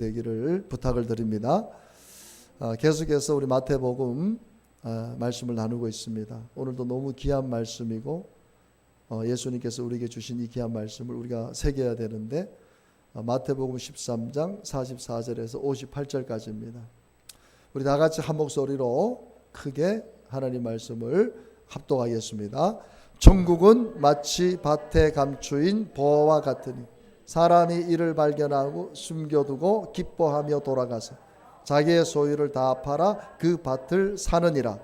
되기를 부탁을 드립니다. 계속해서 우리 마태복음 말씀을 나누고 있습니다. 오늘도 너무 귀한 말씀이고 예수님께서 우리에게 주신 이 귀한 말씀을 우리가 새겨야 되는데 마태복음 13장 44절에서 58절까지입니다. 우리 다 같이 한 목소리로 크게 하나님 말씀을 합독하겠습니다. 천국은 마치 밭에 감추인 보화와 같으니 사람이 이를 발견하고 숨겨두고 기뻐하며 돌아가서 자기의 소유를 다 팔아 그 밭을 사느니라.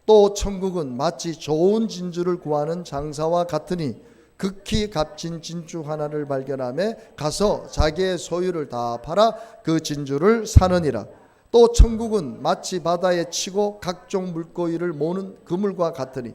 또 천국은 마치 좋은 진주를 구하는 장사와 같으니 극히 값진 진주 하나를 발견하며 가서 자기의 소유를 다 팔아 그 진주를 사느니라. 또 천국은 마치 바다에 치고 각종 물고기를 모는 그물과 같으니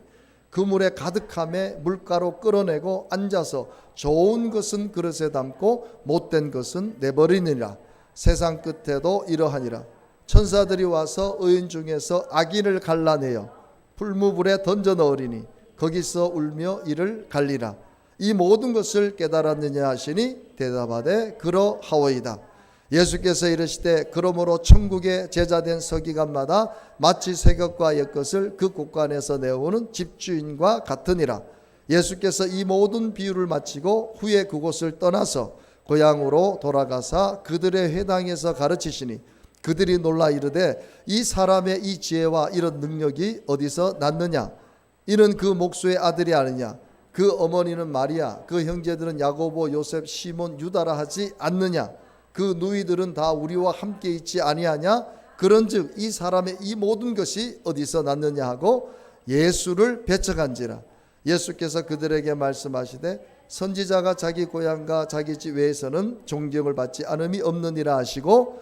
그물에 가득함에 물가로 끌어내고 앉아서 좋은 것은 그릇에 담고 못된 것은 내버리니라. 세상 끝에도 이러하니라. 천사들이 와서 의인 중에서 악인을 갈라내어 풀무불에 던져 넣으리니 거기서 울며 이를 갈리라. 이 모든 것을 깨달았느냐 하시니 대답하되 그러하오이다. 예수께서 이르시되 그러므로 천국의 제자된 서기관마다 마치 새 것과 옛 것을 그 곳간에서 내어오는 집주인과 같으니라. 예수께서 이 모든 비유를 마치고 후에 그곳을 떠나서 고향으로 돌아가사 그들의 회당에서 가르치시니 그들이 놀라 이르되 이 사람의 이 지혜와 이런 능력이 어디서 났느냐? 이는 그 목수의 아들이 아니냐? 그 어머니는 마리아, 그 형제들은 야고보, 요셉, 시몬, 유다라 하지 않느냐? 그 누이들은 다 우리와 함께 있지 아니하냐? 그런즉 이 사람의 이 모든 것이 어디서 났느냐 하고 예수를 배척한지라. 예수께서 그들에게 말씀하시되 선지자가 자기 고향과 자기 집 외에서는 존경을 받지 않음이 없느니라 하시고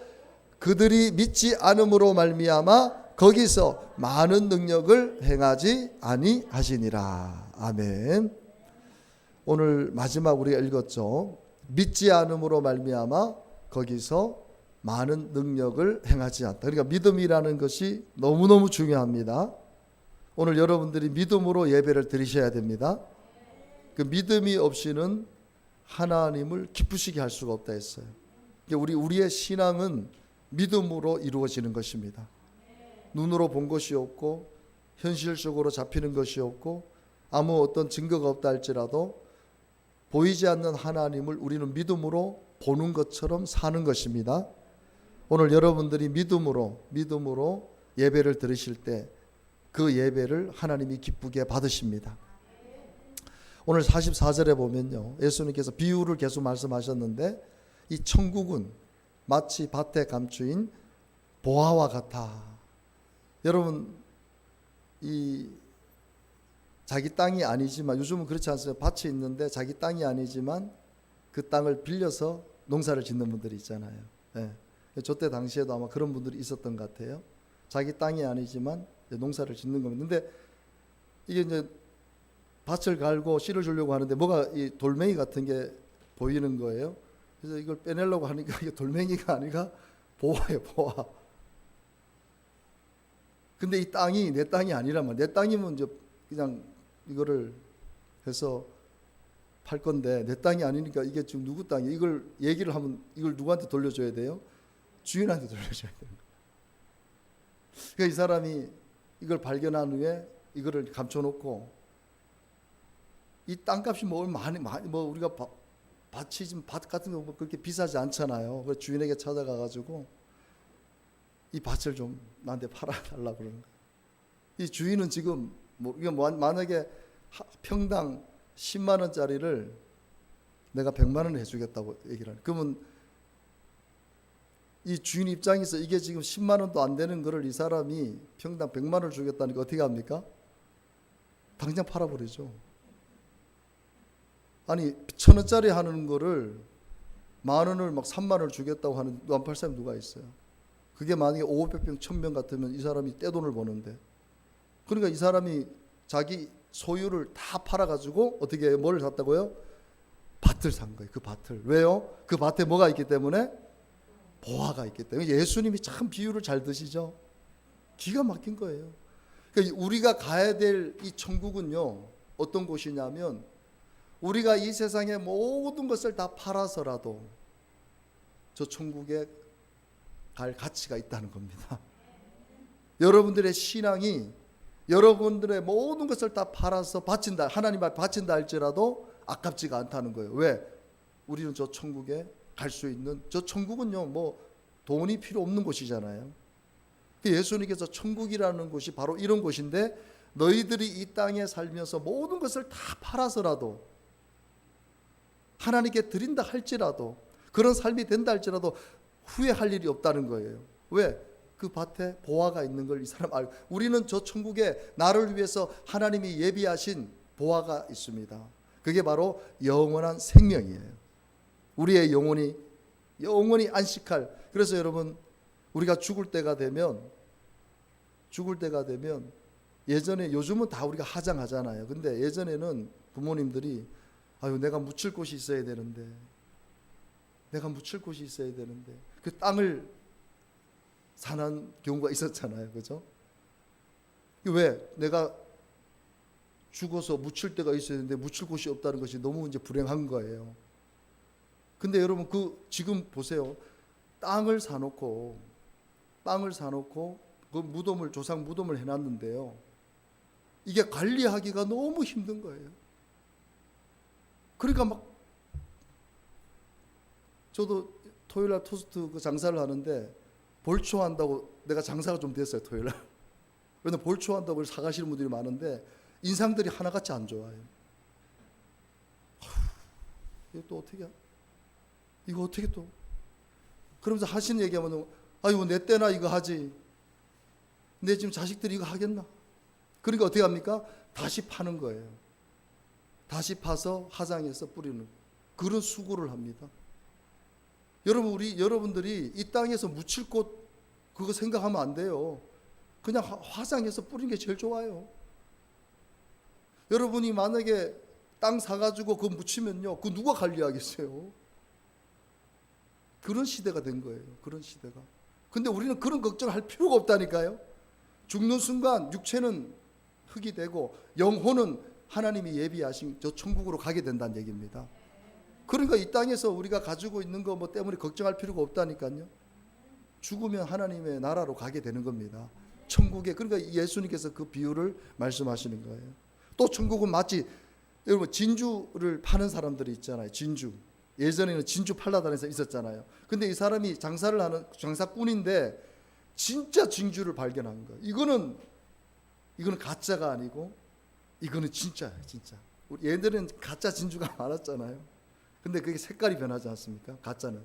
그들이 믿지 않음으로 말미암아 거기서 많은 능력을 행하지 아니하시니라. 아멘. 오늘 마지막 우리가 읽었죠. 믿지 않음으로 말미암아 거기서 많은 능력을 행하지 않다. 그러니까 믿음이라는 것이 너무너무 중요합니다. 오늘 여러분들이 믿음으로 예배를 드리셔야 됩니다. 그 믿음이 없이는 하나님을 기쁘시게 할 수가 없다 했어요. 우리의 신앙은 믿음으로 이루어지는 것입니다. 눈으로 본 것이 없고 현실적으로 잡히는 것이 없고 아무 어떤 증거가 없다 할지라도 보이지 않는 하나님을 우리는 믿음으로 보는 것처럼 사는 것입니다. 오늘 여러분들이 믿음으로 예배를 드리실 때 그 예배를 하나님이 기쁘게 받으십니다. 오늘 44절에 보면요, 예수님께서 비유를 계속 말씀하셨는데 이 천국은 마치 밭에 감추인 보화와 같아. 여러분, 이 자기 땅이 아니지만 요즘은 그렇지 않습니까? 밭이 있는데 자기 땅이 아니지만 그 땅을 빌려서 농사를 짓는 분들이 있잖아요. 네. 저 때 당시에도 아마 그런 분들이 있었던 것 같아요. 자기 땅이 아니지만 농사를 짓는 겁니다. 근데 이게 이제 밭을 갈고 씨를 주려고 하는데 뭐가 이 돌멩이 같은 게 보이는 거예요. 그래서 이걸 빼내려고 하니까 이게 돌멩이가 아니라 보화예요, 보화. 근데 이 땅이 내 땅이 아니란 말이에요. 내 땅이면 이제 그냥 이거를 해서 팔 건데 내 땅이 아니니까 이게 지금 누구 땅이에요? 이걸 얘기를 하면 이걸 누구한테 돌려줘야 돼요? 주인한테 돌려줘야 돼요. 그러니까 이 사람이 이걸 발견한 후에 이거를 감춰놓고 이 땅값이 뭐 많이 뭐 우리가 밭이 지금 밭 같은 거 그렇게 비싸지 않잖아요. 그래서 주인에게 찾아가가지고 이 밭을 좀 나한테 팔아달라고 그러는 거예요. 이 주인은 지금 뭐 이게 만약에 평당 10만 원짜리를 내가 100만 원을 해주겠다고 얘기를 하는. 그러면 이 주인 입장에서 이게 지금 10만 원도 안 되는 거를 이 사람이 평당 100만 원을 주겠다니까 어떻게 합니까? 당장 팔아버리죠. 아니 1,000원짜리 하는 거를 10,000원을 막 3만 원을 주겠다고 하는 안 팔 사람이 누가 있어요? 그게 만약에 500병 1,000병 같으면 이 사람이 떼돈을 버는데, 그러니까 이 사람이 자기 소유를 다 팔아가지고 어떻게 해요? 뭘 샀다고요? 밭을 산 거예요. 그 밭을. 왜요? 그 밭에 뭐가 있기 때문에? 보화가 있기 때문에. 예수님이 참 비유를 잘 드시죠. 기가 막힌 거예요. 그러니까 우리가 가야 될 이 천국은요, 어떤 곳이냐면 우리가 이 세상의 모든 것을 다 팔아서라도 저 천국에 갈 가치가 있다는 겁니다. 여러분들의 신앙이 여러분들의 모든 것을 다 팔아서 바친다, 하나님 앞에 바친다 할지라도 아깝지가 않다는 거예요. 왜? 우리는 저 천국에 갈 수 있는, 저 천국은요 뭐 돈이 필요 없는 곳이잖아요. 예수님께서 천국이라는 곳이 바로 이런 곳인데, 너희들이 이 땅에 살면서 모든 것을 다 팔아서라도 하나님께 드린다 할지라도, 그런 삶이 된다 할지라도 후회할 일이 없다는 거예요. 왜? 그 밭에 보화가 있는 걸 이 사람 알고, 우리는 저 천국에 나를 위해서 하나님이 예비하신 보화가 있습니다. 그게 바로 영원한 생명이에요. 우리의 영원히 안식할. 그래서 여러분, 우리가 죽을 때가 되면 예전에, 요즘은 다 우리가 하장하잖아요. 근데 예전에는 부모님들이 아유, 내가 묻힐 곳이 있어야 되는데 그 땅을 사는 경우가 있었잖아요. 그죠? 왜? 내가 죽어서 묻힐 데가 있어야 되는데 묻힐 곳이 없다는 것이 너무 이제 불행한 거예요. 근데 여러분, 지금 보세요. 땅을 사놓고 그 무덤을, 조상 무덤을 해놨는데요, 이게 관리하기가 너무 힘든 거예요. 그러니까 막, 저도 토요일날 토스트 그 장사를 하는데 볼초한다고, 내가 장사가 좀 됐어요, 토요일날. 그런데 볼초한다고 사가시는 분들이 많은데 인상들이 하나같이 안 좋아요. 이거 어떻게 또 그러면서 하시는 얘기하면, 아이고 내 때나 이거 하지, 내 지금 자식들이 이거 하겠나. 그러니까 어떻게 합니까? 다시 파는 거예요. 다시 파서 화장해서 뿌리는, 그런 수고를 합니다. 여러분들이 이 땅에서 묻힐 곳 그거 생각하면 안 돼요. 그냥 화장해서 뿌리는 게 제일 좋아요. 여러분이 만약에 땅 사가지고 그거 묻히면요, 그거 누가 관리하겠어요? 그런 시대가 된 거예요. 그런 시대가. 근데 우리는 그런 걱정할 필요가 없다니까요. 죽는 순간 육체는 흙이 되고 영혼은 하나님이 예비하신 저 천국으로 가게 된다는 얘기입니다. 그러니까 이 땅에서 우리가 가지고 있는 거 뭐 때문에 걱정할 필요가 없다니까요. 죽으면 하나님의 나라로 가게 되는 겁니다. 천국에. 그러니까 예수님께서 그 비유를 말씀하시는 거예요. 또 천국은 마치, 여러분, 진주를 파는 사람들이 있잖아요. 진주. 예전에는 진주 팔라다는 사람이 있었잖아요. 근데 이 사람이 장사를 하는 장사꾼인데 진짜 진주를 발견한 거예요. 이거는 가짜가 아니고 이거는 진짜예요, 진짜. 우리 예전에는 가짜 진주가 많았잖아요. 근데 그게 색깔이 변하지 않습니까? 가짜는.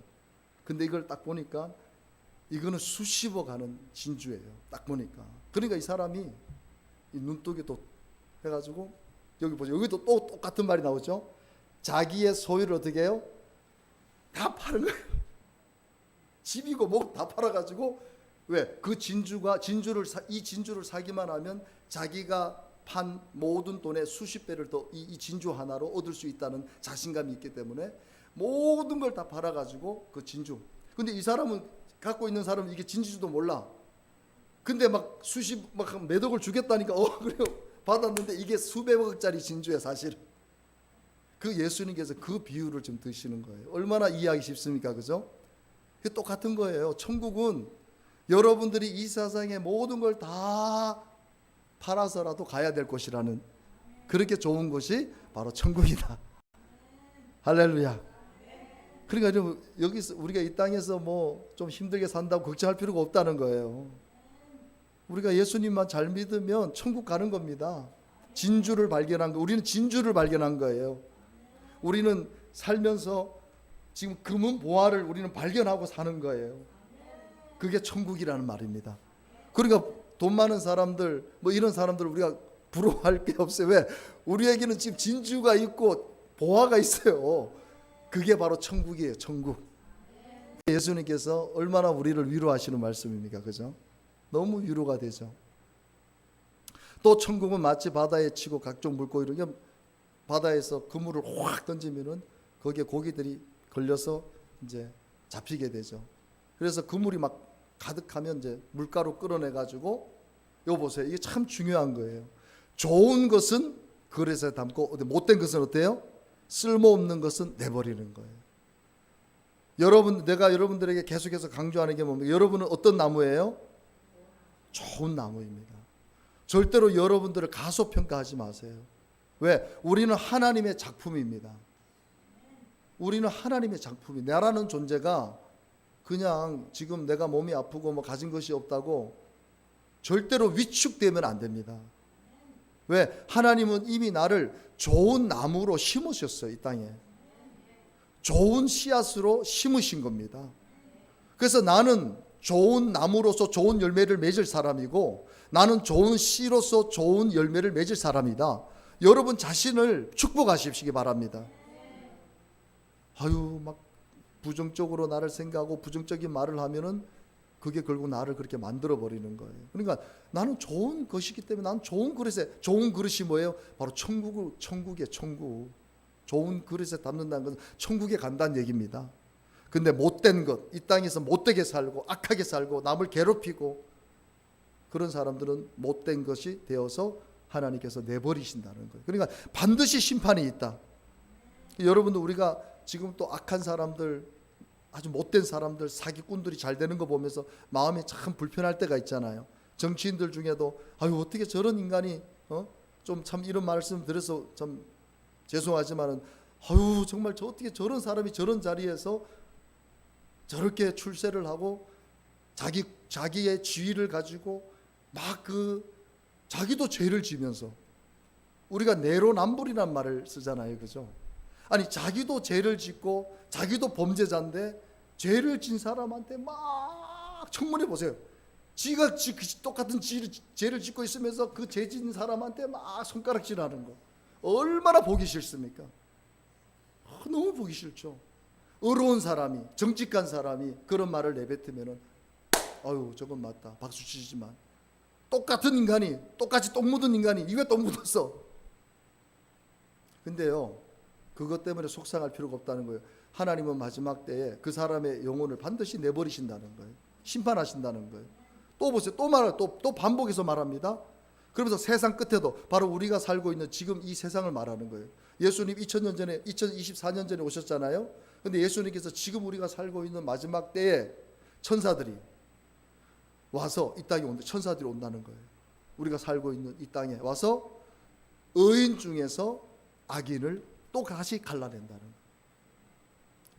근데 이걸 딱 보니까 이거는 수십억 하는 진주예요. 딱 보니까. 그러니까 이 사람이 이 눈독이 또 해가지고, 여기 보죠. 여기도 또 똑같은 말이 나오죠. 자기의 소유를 어떻게 해요? 다 파는 거예요. 집이고 뭐 다 팔아가지고, 왜? 이 진주를 사기만 하면 자기가 판 모든 돈의 수십 배를 더 이 진주 하나로 얻을 수 있다는 자신감이 있기 때문에 모든 걸 다 팔아가지고 그 진주. 근데 이 사람은, 갖고 있는 사람은 이게 진주도 몰라. 근데 막 몇 억을 주겠다니까, 그래요. 받았는데 이게 수백억짜리 진주야, 사실. 그 예수님께서 그 비유를 좀 드시는 거예요. 얼마나 이해하기 쉽습니까? 그죠? 똑같은 거예요. 천국은 여러분들이 이 세상의 모든 걸 다 팔아서라도 가야 될 곳이라는, 그렇게 좋은 곳이 바로 천국이다. 할렐루야. 그러니까 여러분, 여기서 우리가 이 땅에서 뭐 좀 힘들게 산다고 걱정할 필요가 없다는 거예요. 우리가 예수님만 잘 믿으면 천국 가는 겁니다. 진주를 발견한 거, 우리는 진주를 발견한 거예요. 우리는 살면서 지금 금은 보화를 우리는 발견하고 사는 거예요. 그게 천국이라는 말입니다. 그러니까 돈 많은 사람들, 뭐 이런 사람들 우리가 부러워할 게 없어요. 왜? 우리에게는 지금 진주가 있고 보화가 있어요. 그게 바로 천국이에요. 천국. 예수님께서 얼마나 우리를 위로하시는 말씀입니까? 그죠? 너무 위로가 되죠. 또 천국은 마치 바다에 치고 각종 물고기를, 바다에서 그물을 확 던지면은 거기에 고기들이 걸려서 이제 잡히게 되죠. 그래서 그물이 막 가득하면 이제 물가로 끌어내 가지고, 이거 보세요. 이게 참 중요한 거예요. 좋은 것은 그릇에 담고, 못된 것은 어때요? 쓸모없는 것은 내버리는 거예요. 내가 여러분들에게 계속해서 강조하는 게 뭡니까? 여러분은 어떤 나무예요? 좋은 나무입니다. 절대로 여러분들을 가소평가하지 마세요. 왜? 우리는 하나님의 작품입니다. 우리는 하나님의 작품이, 나라는 존재가 그냥 지금 내가 몸이 아프고 뭐 가진 것이 없다고 절대로 위축되면 안 됩니다. 왜? 하나님은 이미 나를 좋은 나무로 심으셨어요. 이 땅에 좋은 씨앗으로 심으신 겁니다. 그래서 나는 좋은 나무로서 좋은 열매를 맺을 사람이고, 나는 좋은 씨로서 좋은 열매를 맺을 사람이다. 여러분 자신을 축복하시기 바랍니다. 아유, 막 부정적으로 나를 생각하고 부정적인 말을 하면은 그게 결국 나를 그렇게 만들어 버리는 거예요. 그러니까 나는 좋은 것이기 때문에, 나는 좋은 그릇에, 좋은 그릇이 뭐예요? 바로 천국의 천국. 좋은 그릇에 담는다는 것은 천국에 간다는 얘기입니다. 근데 못된 것, 이 땅에서 못되게 살고 악하게 살고 남을 괴롭히고 그런 사람들은 못된 것이 되어서 하나님께서 내버리신다는 거예요. 그러니까 반드시 심판이 있다. 여러분도 우리가 지금 또 악한 사람들, 아주 못된 사람들, 사기꾼들이 잘 되는 거 보면서 마음이 참 불편할 때가 있잖아요. 정치인들 중에도 아유, 어떻게 저런 인간이 좀 참 이런 말씀 드려서 참 죄송하지만은 아유, 정말 어떻게 저런 사람이 저런 자리에서 저렇게 출세를 하고 자기의 지위를 가지고 막 자기도 죄를 지면서, 우리가 내로남불이란 말을 쓰잖아요. 그죠? 아니, 자기도 죄를 짓고 자기도 범죄자인데 죄를 진 사람한테 막 청문해 보세요. 지가 똑같은 죄를 짓고 있으면서 그 죄 진 사람한테 막 손가락질하는 거 얼마나 보기 싫습니까? 너무 보기 싫죠. 의로운 사람이, 정직한 사람이 그런 말을 내뱉으면은 아유, 저건 맞다, 박수 치지만, 똑같은 인간이, 똑같이 똥 묻은 인간이 이게 똥 묻었어. 근데요, 그것 때문에 속상할 필요가 없다는 거예요. 하나님은 마지막 때에 그 사람의 영혼을 반드시 내버리신다는 거예요. 심판하신다는 거예요. 또 보세요. 또 반복해서 말합니다. 그러면서 세상 끝에도, 바로 우리가 살고 있는 지금 이 세상을 말하는 거예요. 예수님 2024년 전에 오셨잖아요. 근데 예수님께서 지금 우리가 살고 있는 마지막 때에 천사들이 와서 이 땅에 천사들이 온다는 거예요. 우리가 살고 있는 이 땅에 와서 의인 중에서 악인을 또 다시 갈라낸다는 거예요.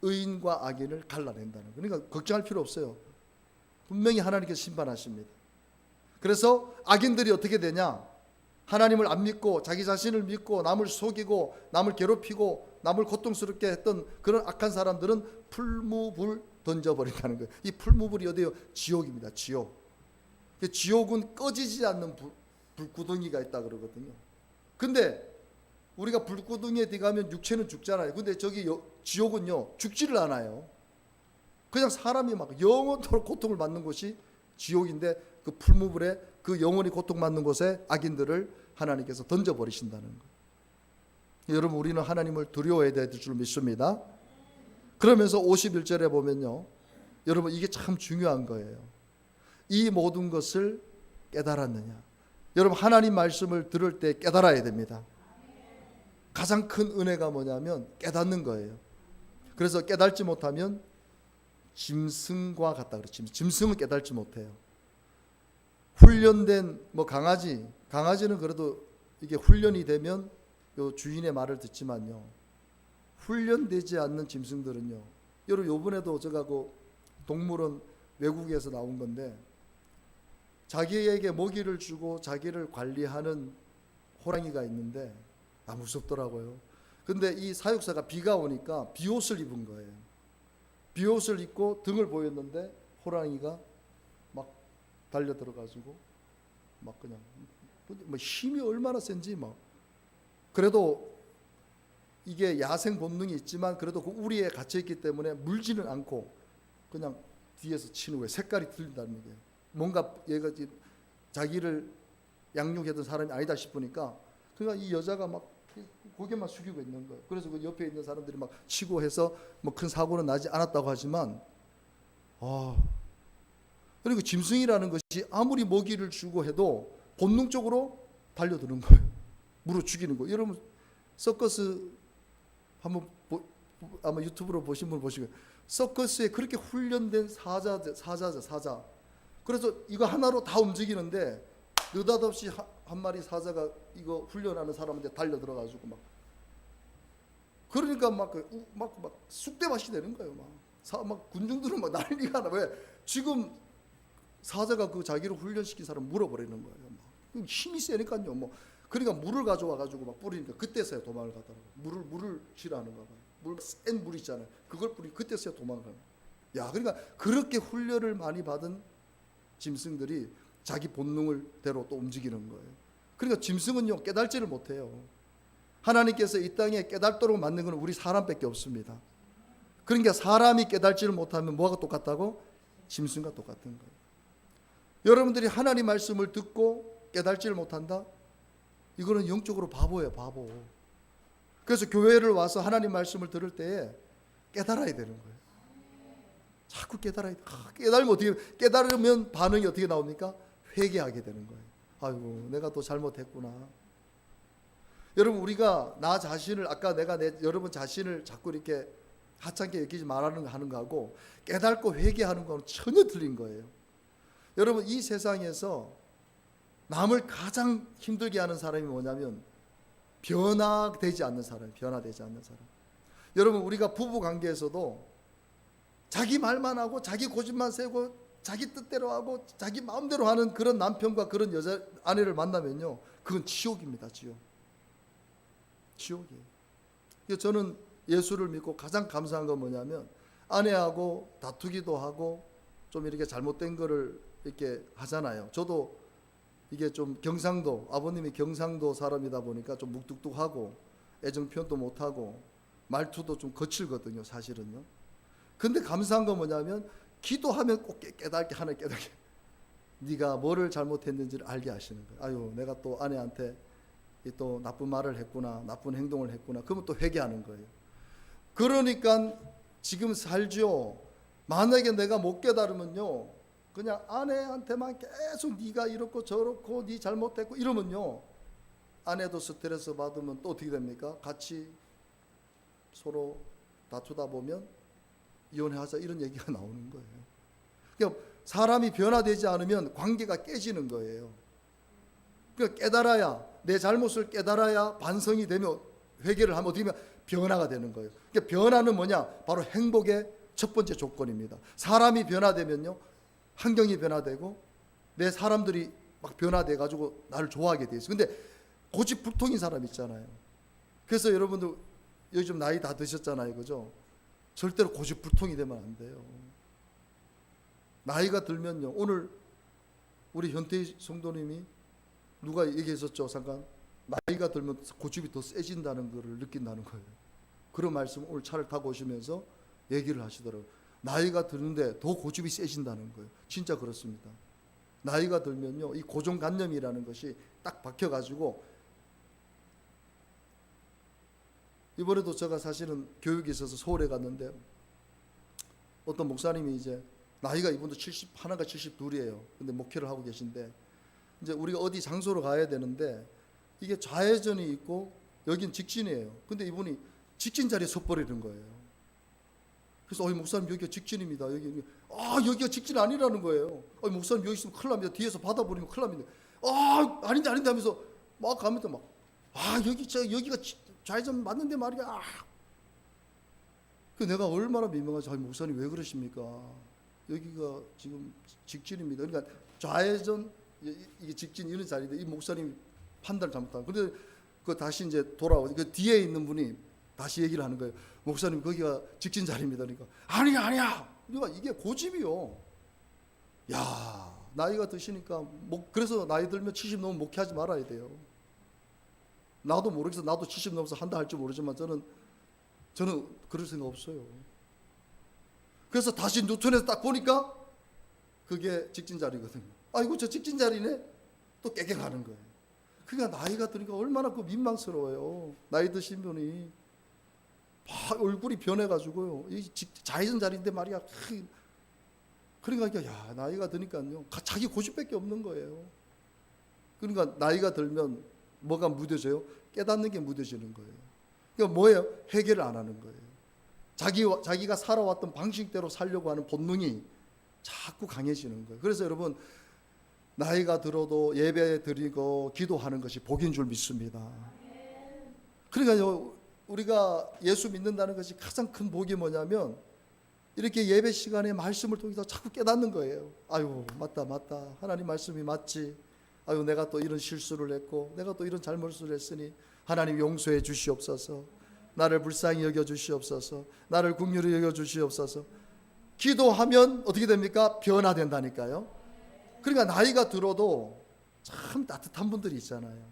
의인과 악인을 갈라낸다는 거예요. 그러니까 걱정할 필요 없어요. 분명히 하나님께서 심판하십니다. 그래서 악인들이 어떻게 되냐? 하나님을 안 믿고 자기 자신을 믿고 남을 속이고 남을 괴롭히고 남을 고통스럽게 했던 그런 악한 사람들은 풀무불 던져버린다는 거예요. 이 풀무불이 어디요? 지옥입니다. 지옥. 지옥은 꺼지지 않는 불구덩이가 있다 그러거든요. 근데 우리가 불구덩이에 들어가면 육체는 죽잖아요. 근데 저기 지옥은요, 죽지를 않아요. 그냥 사람이 막 영원토록 고통을 받는 곳이 지옥인데, 그 풀무불에 그 영원히 고통받는 곳에 악인들을 하나님께서 던져버리신다는 거예요. 여러분, 우리는 하나님을 두려워해야 될 줄 믿습니다. 그러면서 51절에 보면요, 여러분 이게 참 중요한 거예요. 이 모든 것을 깨달았느냐. 여러분, 하나님 말씀을 들을 때 깨달아야 됩니다. 가장 큰 은혜가 뭐냐면 깨닫는 거예요. 그래서 깨닫지 못하면 짐승과 같다 그랬죠. 짐승은 깨닫지 못해요. 훈련된 강아지는 그래도 이게 훈련이 되면 요 주인의 말을 듣지만요, 훈련되지 않는 짐승들은요, 여러분 요번에도 제가 동물원 외국에서 나온 건데, 자기에게 먹이를 주고 자기를 관리하는 호랑이가 있는데 무섭더라고요. 근데 이 사육사가 비가 오니까 비옷을 입은 거예요. 비옷을 입고 등을 보였는데 호랑이가 막 달려 들어가지고 막 그냥 힘이 얼마나 센지 막. 그래도 이게 야생 본능이 있지만 그래도 그 우리에 갇혀 있기 때문에 물지는 않고 그냥 뒤에서 치는 거예요. 색깔이 틀린다는 게, 뭔가 얘가 자기를 양육했던 사람이 아니다 싶으니까, 그러니까 이 여자가 막 고개만 숙이고 있는 거예요. 그래서 그 옆에 있는 사람들이 막 치고 해서 뭐 큰 사고는 나지 않았다고 하지만, 그리고 짐승이라는 것이 아무리 먹이를 주고 해도 본능적으로 달려드는 거예요. 물어 죽이는 거예요. 여러분 서커스 한번 아마 유튜브로 보신 분 보시고, 서커스에 그렇게 훈련된 사자. 그래서 이거 하나로 다 움직이는데 느닷없이 한 마리 사자가 이거 훈련하는 사람한테 달려 들어가지고 막 그러니까 막 쑥대밭이 되는 거예요. 막 군중들은 막 난리가 나. 왜? 지금 사자가 그 자기를 훈련시킨 사람 물어버리는 거예요. 막 힘이 세니까요. 뭐 그러니까 물을 가져와 가지고 막 뿌리니까 그때서야 도망을 가더라고. 물을 싫어하는가 봐요. 센 물 있잖아요. 그걸 뿌리 그때서야 도망가요. 야, 그러니까 그렇게 훈련을 많이 받은 짐승들이 자기 본능을 대로 또 움직이는 거예요. 그러니까 짐승은요 깨달지를 못해요. 하나님께서 이 땅에 깨달도록 만든 건 우리 사람밖에 없습니다. 그러니까 사람이 깨달지를 못하면 뭐가 똑같다고? 짐승과 똑같은 거예요. 여러분들이 하나님 말씀을 듣고 깨달지를 못한다? 이거는 영적으로 바보예요, 바보. 그래서 교회를 와서 하나님 말씀을 들을 때에 깨달아야 되는 거예요. 자꾸 깨달아야 돼. 깨달으면 어떻게, 깨달으면 반응이 어떻게 나옵니까? 회개하게 되는 거예요. 아이고, 내가 또 잘못했구나. 여러분, 우리가 나 자신을, 아까 내가 여러분 자신을 자꾸 이렇게 하찮게 여기지 말하는 거 하는 거하고 깨닫고 회개하는 거는 전혀 틀린 거예요. 여러분, 이 세상에서 남을 가장 힘들게 하는 사람이 뭐냐면 변화되지 않는 사람이에요. 변화되지 않는 사람. 여러분, 우리가 부부 관계에서도 자기 말만 하고 자기 고집만 세고 자기 뜻대로 하고 자기 마음대로 하는 그런 남편과 그런 여자 아내를 만나면요, 그건 지옥입니다. 지옥이에요. 저는 예수를 믿고 가장 감사한 건 뭐냐면 아내하고 다투기도 하고 좀 이렇게 잘못된 거를 이렇게 하잖아요. 저도 이게 좀 경상도, 아버님이 경상도 사람이다 보니까 좀 묵뚝뚝하고 애정 표현도 못하고 말투도 좀 거칠거든요, 사실은요. 근데 감사한 건 뭐냐면 기도하면 꼭 깨닫게, 하나님 깨닫게, 네가 뭐를 잘못했는지를 알게 하시는 거예요. 아유, 내가 또 아내한테 또 나쁜 말을 했구나, 나쁜 행동을 했구나. 그러면 또 회개하는 거예요. 그러니까 지금 살죠. 만약에 내가 못 깨달으면요, 그냥 아내한테만 계속 네가 이렇고 저렇고 네 잘못했고 이러면요, 아내도 스트레스 받으면 또 어떻게 됩니까? 같이 서로 다투다 보면 이혼하자 이런 얘기가 나오는 거예요. 그러니까 사람이 변화되지 않으면 관계가 깨지는 거예요. 그러니까 깨달아야, 내 잘못을 깨달아야 반성이 되면, 회개를 하면 어떻게 하면 변화가 되는 거예요. 그러니까 변화는 뭐냐? 바로 행복의 첫 번째 조건입니다. 사람이 변화되면요, 환경이 변화되고 내 사람들이 막 변화돼 가지고 나를 좋아하게 돼 있어요. 근데 고집불통인 사람 있잖아요. 그래서 여러분들 요즘 나이 다 드셨잖아요, 그죠? 절대로 고집불통이 되면 안 돼요. 나이가 들면요, 오늘 우리 현태희 성도님이 누가 얘기했었죠, 잠깐. 나이가 들면 고집이 더 세진다는 것을 느낀다는 거예요. 그런 말씀 오늘 차를 타고 오시면서 얘기를 하시더라고요. 나이가 드는데 더 고집이 세진다는 거예요. 진짜 그렇습니다. 나이가 들면요, 이 고정관념이라는 것이 딱 박혀가지고, 이번에도 제가 사실은 교육이 있어서 서울에 갔는데 어떤 목사님이 이제 나이가 이분도 71가 72이에요. 근데 목회를 하고 계신데 이제 우리가 어디 장소로 가야 되는데 이게 좌회전이 있고 여긴 직진이에요. 근데 이분이 직진 자리에 섰버리는 거예요. 그래서 목사님 여기가 직진입니다. 여기가 직진 아니라는 거예요. 목사님 여기 있으면 큰일 납니다. 뒤에서 받아버리면 큰일 납니다. 아닌데 하면서 막 가면서 여기가 좌회전 맞는데 말이야. 그 내가 얼마나 민망하지. 목사님 왜 그러십니까? 여기가 지금 직진입니다. 그러니까 좌회전, 이게 직진 이런 자리인데 이 목사님이 판단을 잘못한. 근데 그 다시 이제 돌아오고 그 뒤에 있는 분이 다시 얘기를 하는 거예요. 목사님 거기가 직진 자리입니다. 그러니까 아니야. 그러니까 이게 고집이요. 야, 나이가 드시니까 그래서 나이 들면 70 넘으면 목회하지 말아야 돼요. 나도 모르겠어. 나도 70 넘어서 한다 할지 모르지만 저는 그럴 생각 없어요. 그래서 다시 뉴턴에서 딱 보니까 그게 직진 자리거든요. 아이고 저 직진 자리네. 또 깨갱하는 거예요. 그러니까 나이가 드니까 얼마나 그 민망스러워요. 나이 드신 분이 얼굴이 변해가지고요. 이 좌회전 자리인데 말이야. 그러니까 야, 나이가 드니까요, 자기 고집밖에 없는 거예요. 그러니까 나이가 들면 뭐가 무뎌져요? 깨닫는 게 무뎌지는 거예요. 그러니까 뭐예요? 회개를 안 하는 거예요. 자기가 살아왔던 방식대로 살려고 하는 본능이 자꾸 강해지는 거예요. 그래서 여러분, 나이가 들어도 예배 드리고 기도하는 것이 복인 줄 믿습니다. 그러니까요, 우리가 예수 믿는다는 것이 가장 큰 복이 뭐냐면 이렇게 예배 시간에 말씀을 통해서 자꾸 깨닫는 거예요. 아유, 맞다. 하나님 말씀이 맞지. 아유, 내가 또 이런 실수를 했고 내가 또 이런 잘못을 했으니 하나님 용서해 주시옵소서. 나를 불쌍히 여겨 주시옵소서. 나를 긍휼히 여겨 주시옵소서. 기도하면 어떻게 됩니까? 변화된다니까요. 그러니까 나이가 들어도 참 따뜻한 분들이 있잖아요.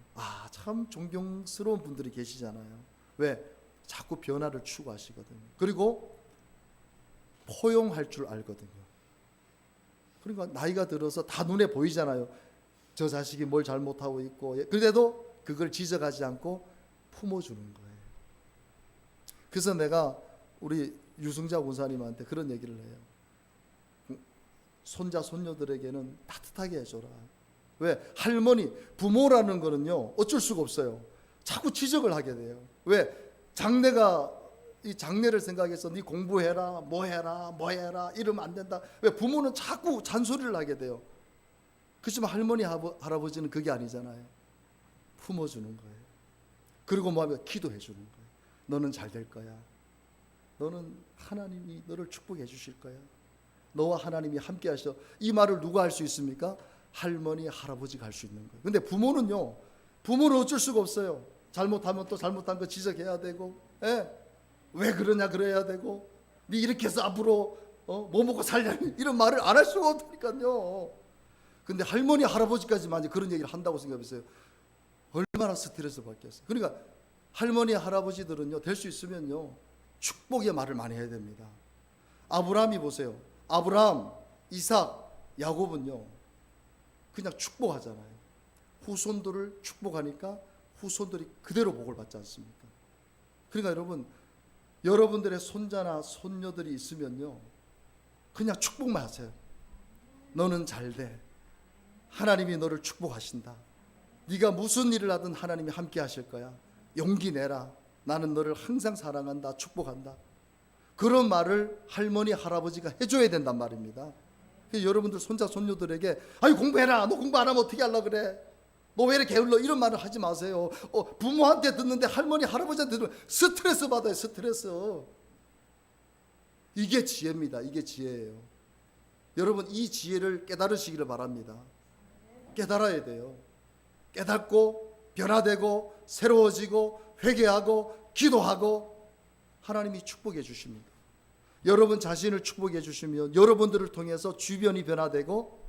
참 존경스러운 분들이 계시잖아요. 왜? 자꾸 변화를 추구하시거든요. 그리고 포용할 줄 알거든요. 그러니까 나이가 들어서 다 눈에 보이잖아요. 저 자식이 뭘 잘못하고 있고, 그래도 그걸 지적하지 않고 품어주는 거예요. 그래서 내가 우리 유승자 군사님한테 그런 얘기를 해요. 손자 손녀들에게는 따뜻하게 해줘라. 왜? 할머니, 부모라는 거는요, 어쩔 수가 없어요. 자꾸 지적을 하게 돼요. 왜? 이 장래를 생각해서 네 공부해라, 뭐 해라 이러면 안 된다. 왜? 부모는 자꾸 잔소리를 하게 돼요. 그렇지만 할머니, 할아버지는 그게 아니잖아요. 품어주는 거예요. 그리고 뭐하면 기도해 주는 거예요. 너는 잘 될 거야. 너는 하나님이 너를 축복해 주실 거야. 너와 하나님이 함께 하셔. 이 말을 누가 할 수 있습니까? 할머니, 할아버지가 할 수 있는 거예요. 근데 부모는 어쩔 수가 없어요. 잘못하면 또 잘못한 거 지적해야 되고, 왜 그러냐 그래야 되고, 네 이렇게 해서 앞으로 뭐 먹고 살려니 이런 말을 안 할 수가 없다니까요. 근데 할머니, 할아버지까지만 그런 얘기를 한다고 생각해보세요. 얼마나 스트레스 받겠어요. 그러니까 할머니, 할아버지들은요, 될 수 있으면요, 축복의 말을 많이 해야 됩니다. 아브라함이 보세요. 아브라함, 이삭, 야곱은요, 그냥 축복하잖아요. 후손들을 축복하니까 후손들이 그대로 복을 받지 않습니까? 그러니까 여러분들의 손자나 손녀들이 있으면요, 그냥 축복만 하세요. 너는 잘 돼. 하나님이 너를 축복하신다. 네가 무슨 일을 하든 하나님이 함께 하실 거야. 용기 내라. 나는 너를 항상 사랑한다. 축복한다. 그런 말을 할머니, 할아버지가 해줘야 된단 말입니다. 여러분들 손자, 손녀들에게 아유, 공부해라. 너 공부 안 하면 어떻게 하려고 그래? 너 왜 이렇게 게을러? 이런 말을 하지 마세요. 부모한테 듣는데 할머니, 할아버지한테 들으면 스트레스 받아요. 스트레스. 이게 지혜입니다. 이게 지혜예요. 여러분, 이 지혜를 깨달으시기를 바랍니다. 깨달아야 돼요. 깨닫고 변화되고 새로워지고 회개하고 기도하고 하나님이 축복해 주십니다. 여러분 자신을 축복해 주시면 여러분들을 통해서 주변이 변화되고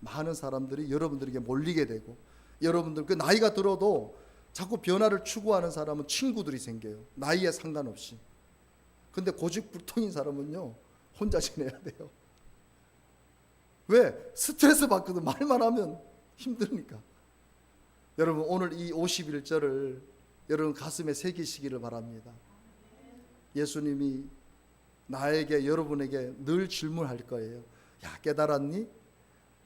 많은 사람들이 여러분들에게 몰리게 되고, 여러분들 그 나이가 들어도 자꾸 변화를 추구하는 사람은 친구들이 생겨요. 나이에 상관없이. 근데 고집불통인 사람은요, 혼자 지내야 돼요. 왜? 스트레스 받거든. 말만 하면 힘드니까. 여러분, 오늘 이 51절을 여러분 가슴에 새기시기를 바랍니다. 예수님이 나에게, 여러분에게 늘 질문할 거예요. 야, 깨달았니?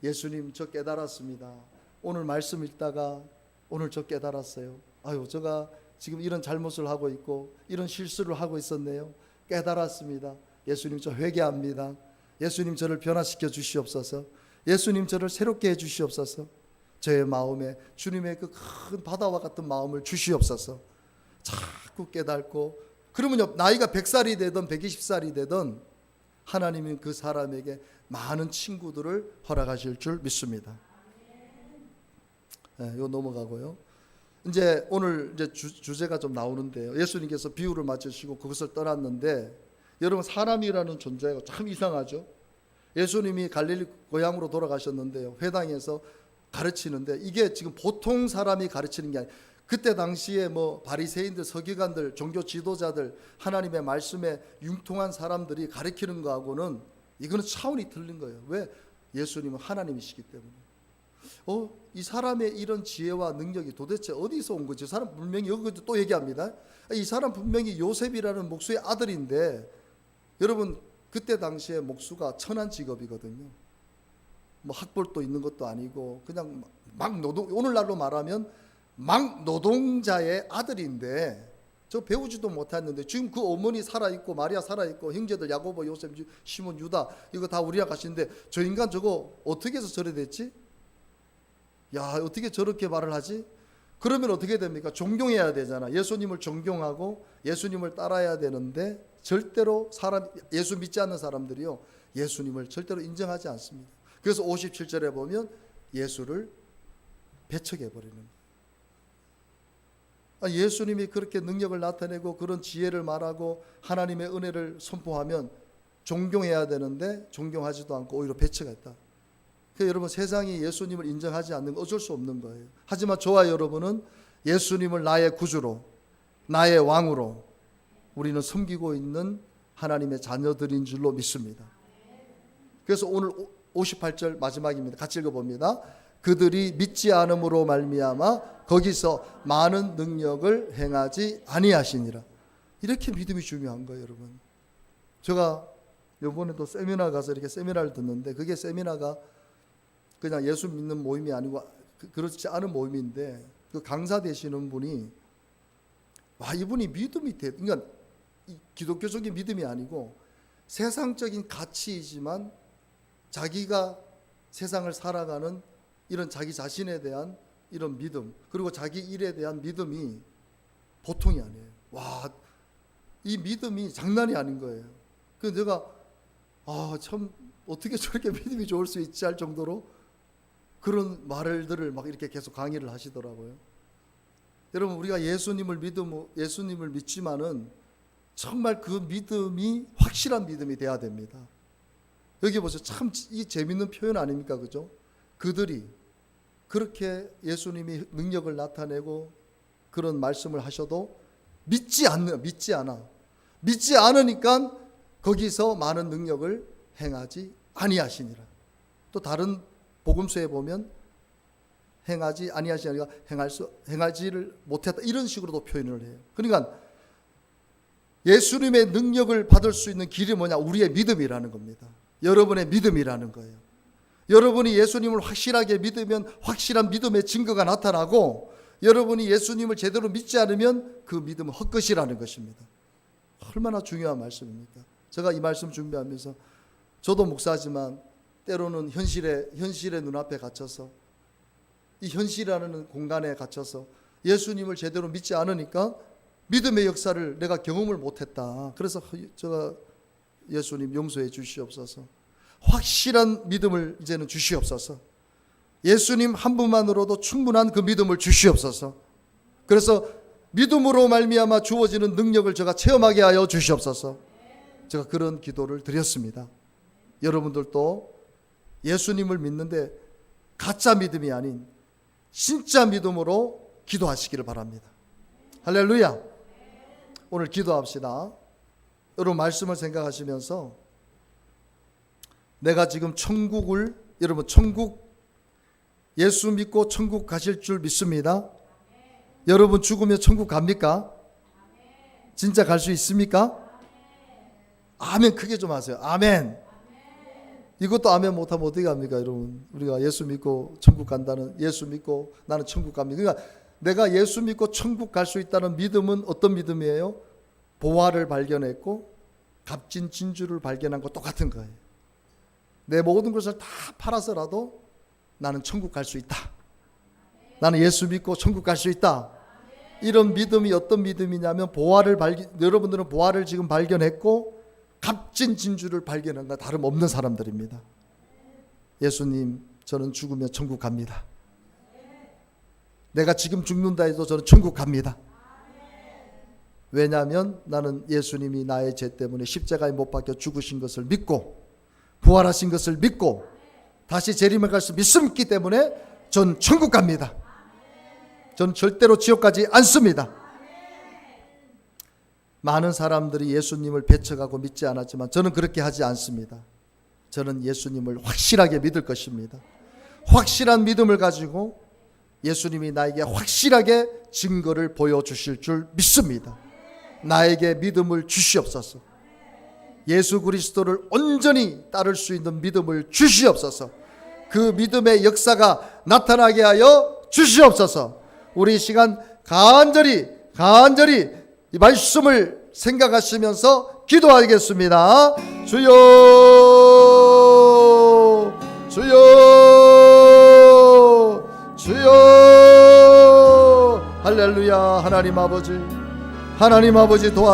예수님, 저 깨달았습니다. 오늘 말씀 읽다가 오늘 저 깨달았어요. 아유, 제가 지금 이런 잘못을 하고 있고 이런 실수를 하고 있었네요. 깨달았습니다. 예수님, 저 회개합니다. 예수님, 저를 변화시켜 주시옵소서. 예수님, 저를 새롭게 해 주시옵소서. 저의 마음에 주님의 그 큰 바다와 같은 마음을 주시옵소서. 자꾸 깨닫고, 그러면요, 나이가 100살이 되든 120살이 되든 하나님은 그 사람에게 많은 친구들을 허락하실 줄 믿습니다. 이거 넘어가고요. 이제 오늘 이제 주제가 좀 나오는데요. 예수님께서 비유를 맞추시고 그것을 떠났는데, 여러분, 사람이라는 존재가 참 이상하죠. 예수님이 갈릴리 고향으로 돌아가셨는데요, 회당에서 가르치는데 이게 지금 보통 사람이 가르치는 게 아니에요. 그때 당시에 뭐 바리새인들, 서기관들, 종교 지도자들, 하나님의 말씀에 융통한 사람들이 가르치는 거하고는 이거는 차원이 틀린 거예요. 왜? 예수님은 하나님이시기 때문에. 이 사람의 이런 지혜와 능력이 도대체 어디서 온 거지? 사람 분명히 여기 또 얘기합니다. 이 사람 분명히 요셉이라는 목수의 아들인데, 여러분 그때 당시에 목수가 천한 직업이거든요. 뭐 학벌도 있는 것도 아니고 그냥 막 노동, 오늘날로 말하면 막 노동자의 아들인데 저 배우지도 못했는데 지금 그 어머니 살아있고 마리아 살아있고 형제들 야고보, 요셉, 시몬, 유다 이거 다 우리랑 가시는데 저 인간 저거 어떻게 해서 저래 됐지? 야, 어떻게 저렇게 말을 하지? 그러면 어떻게 됩니까? 존경해야 되잖아. 예수님을 존경하고 예수님을 따라야 되는데 절대로 예수 믿지 않는 사람들이요, 예수님을 절대로 인정하지 않습니다. 그래서 57절에 보면 예수를 배척해버리는 거예요. 예수님이 그렇게 능력을 나타내고 그런 지혜를 말하고 하나님의 은혜를 선포하면 존경해야 되는데 존경하지도 않고 오히려 배척했다. 그러니까 여러분, 세상이 예수님을 인정하지 않는 건 어쩔 수 없는 거예요. 하지만 저와 여러분은 예수님을 나의 구주로, 나의 왕으로 우리는 섬기고 있는 하나님의 자녀들인 줄로 믿습니다. 그래서 오늘 58절 마지막입니다. 같이 읽어봅니다. 그들이 믿지 않음으로 말미암아 거기서 많은 능력을 행하지 아니하시니라. 이렇게 믿음이 중요한 거예요, 여러분. 제가 이번에도 세미나 가서 이렇게 세미나를 듣는데 그게 세미나가 그냥 예수 믿는 모임이 아니고 그렇지 않은 모임인데 그 강사 되시는 분이 이분이 믿음이 그러니까 기독교적인 믿음이 아니고 세상적인 가치이지만 자기가 세상을 살아가는 이런 자기 자신에 대한 이런 믿음, 그리고 자기 일에 대한 믿음이 보통이 아니에요. 이 믿음이 장난이 아닌 거예요. 그래서 내가 참 어떻게 저렇게 믿음이 좋을 수 있지 할 정도로 그런 말들을 막 이렇게 계속 강의를 하시더라고요. 여러분, 우리가 예수님을 믿지만은 정말 그 믿음이 확실한 믿음이 돼야 됩니다. 여기 보세요. 참 이 재밌는 표현 아닙니까? 그죠? 그들이 그렇게 예수님이 능력을 나타내고 그런 말씀을 하셔도 믿지 않으니까 거기서 많은 능력을 행하지 아니하시니라. 또 다른 복음서에 보면 행하지 아니하시니라, 행하지를 못했다, 이런 식으로도 표현을 해요. 그러니까 예수님의 능력을 받을 수 있는 길이 뭐냐? 우리의 믿음이라는 겁니다. 여러분의 믿음이라는 거예요. 여러분이 예수님을 확실하게 믿으면 확실한 믿음의 증거가 나타나고, 여러분이 예수님을 제대로 믿지 않으면 그 믿음은 헛것이라는 것입니다. 얼마나 중요한 말씀입니까? 제가 이 말씀 준비하면서 저도 목사지만 때로는 현실의 눈앞에 갇혀서, 이 현실이라는 공간에 갇혀서 예수님을 제대로 믿지 않으니까 믿음의 역사를 내가 경험을 못했다. 그래서 제가 예수님 용서해 주시옵소서. 확실한 믿음을 이제는 주시옵소서. 예수님 한 분만으로도 충분한 그 믿음을 주시옵소서. 그래서 믿음으로 말미암아 주어지는 능력을 제가 체험하게 하여 주시옵소서. 제가 그런 기도를 드렸습니다. 여러분들도 예수님을 믿는데 가짜 믿음이 아닌 진짜 믿음으로 기도하시기를 바랍니다. 할렐루야. 오늘 기도합시다. 여러분, 말씀을 생각하시면서 내가 지금 여러분 천국 예수 믿고 천국 가실 줄 믿습니다. 여러분 죽으면 천국 갑니까? 진짜 갈 수 있습니까? 아멘 크게 좀 하세요. 아멘. 이것도 아멘 못하면 어떻게 합니까, 여러분? 우리가 예수 믿고 천국 간다는, 예수 믿고 나는 천국 갑니다. 그러니까 내가 예수 믿고 천국 갈 수 있다는 믿음은 어떤 믿음이에요? 보화를 발견했고 값진 진주를 발견한 것 똑같은 거예요. 내 모든 것을 다 팔아서라도 나는 천국 갈 수 있다. 나는 예수 믿고 천국 갈 수 있다. 이런 믿음이 어떤 믿음이냐면 여러분들은 보화를 지금 발견했고 값진 진주를 발견한 것 다름없는 사람들입니다. 예수님, 저는 죽으면 천국 갑니다. 내가 지금 죽는다 해도 저는 천국 갑니다. 왜냐하면 나는 예수님이 나의 죄 때문에 십자가에 못 박혀 죽으신 것을 믿고 부활하신 것을 믿고 다시 재림할 것을 믿기 때문에 전 천국 갑니다. 전 절대로 지옥 가지 않습니다. 많은 사람들이 예수님을 배척하고 믿지 않았지만 저는 그렇게 하지 않습니다. 저는 예수님을 확실하게 믿을 것입니다. 확실한 믿음을 가지고 예수님이 나에게 확실하게 증거를 보여주실 줄 믿습니다. 나에게 믿음을 주시옵소서. 예수 그리스도를 온전히 따를 수 있는 믿음을 주시옵소서. 그 믿음의 역사가 나타나게 하여 주시옵소서. 우리 이 시간 간절히 이 말씀을 생각하시면서 기도하겠습니다. 주여, 주여, 주여. 할렐루야. 하나님 아버지 도와주시옵소서.